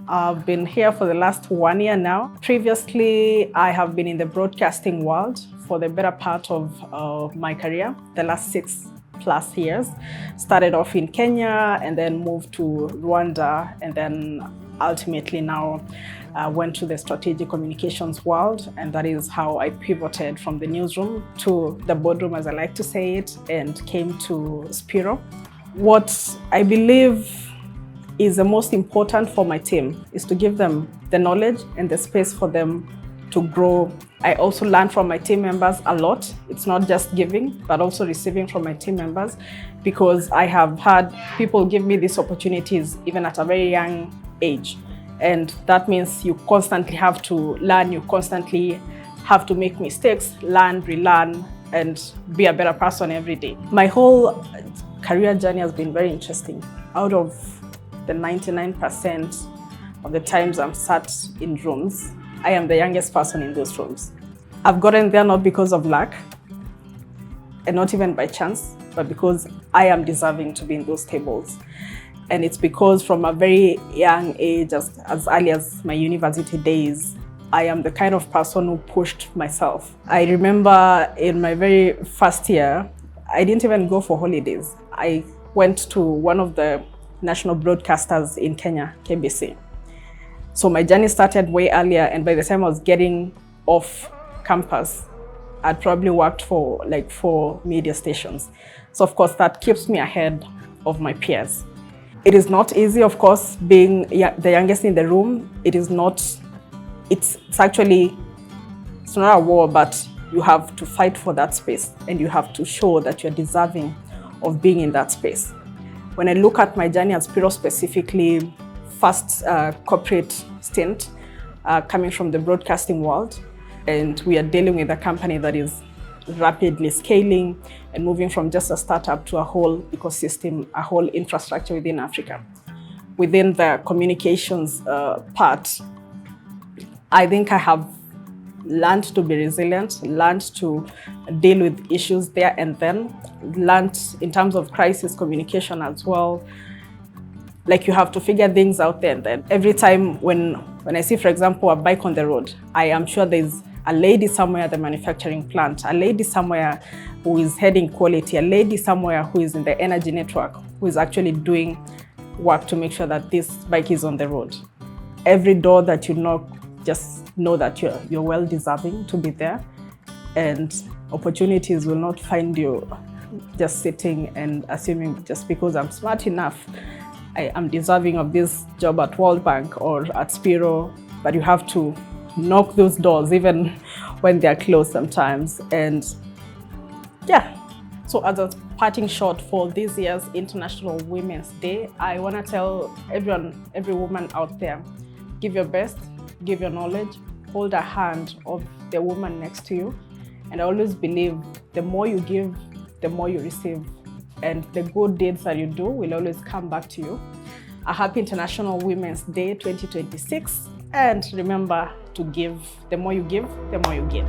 I've been here for the last 1 year now. Previously, I have been in the broadcasting world for the better part of my career, the last 6+ years. Started off in Kenya and then moved to Rwanda, and then ultimately now went to the strategic communications world, and that is how I pivoted from the newsroom to the boardroom, as I like to say it, and came to Spiro. What I believe is the most important for my team is to give them the knowledge and the space for them to grow. I also learn from my team members a lot. It's not just giving, but also receiving from my team members, because I have had people give me these opportunities even at a very young age. And that means you constantly have to learn, you constantly have to make mistakes, learn, relearn, and be a better person every day. My whole career journey has been very interesting. Out of the 99% of the times I'm sat in rooms, I am the youngest person in those rooms. I've gotten there not because of luck, and not even by chance, but because I am deserving to be in those tables. And it's because from a very young age, as early as my university days, I am the kind of person who pushed myself. I remember in my very first year, I didn't even go for holidays. I went to one of the national broadcasters in Kenya, KBC. So my journey started way earlier, and by the time I was getting off campus, I'd probably worked for like 4 media stations. So of course that keeps me ahead of my peers. It is not easy, of course, being the youngest in the room. It's not a war, but you have to fight for that space, and you have to show that you're deserving of being in that space. When I look at my journey at Spiro specifically, first corporate stint coming from the broadcasting world, and we are dealing with a company that is rapidly scaling and moving from just a startup to a whole ecosystem, a whole infrastructure within Africa. Within the communications part, I think I have learned to be resilient, learned to deal with issues there and then, learned in terms of crisis communication as well. Like, you have to figure things out there and then. Every time when I see, for example, a bike on the road, I am sure there's a lady somewhere at the manufacturing plant, a lady somewhere who is heading quality, a lady somewhere who is in the energy network, who is actually doing work to make sure that this bike is on the road. Every door that you knock, just know that you're well deserving to be there, and opportunities will not find you just sitting and assuming just because I'm smart enough, I am deserving of this job at World Bank or at Spiro. But you have to knock those doors even when they're closed sometimes. And yeah, so as a parting shot for this year's International Women's Day, I want to tell every woman out there, give your best, give your knowledge, hold a hand of the woman next to you. And I always believe the more you give, the more you receive. And the good deeds that you do will always come back to you. A happy International Women's Day 2026. And remember to give. The more you give, the more you get.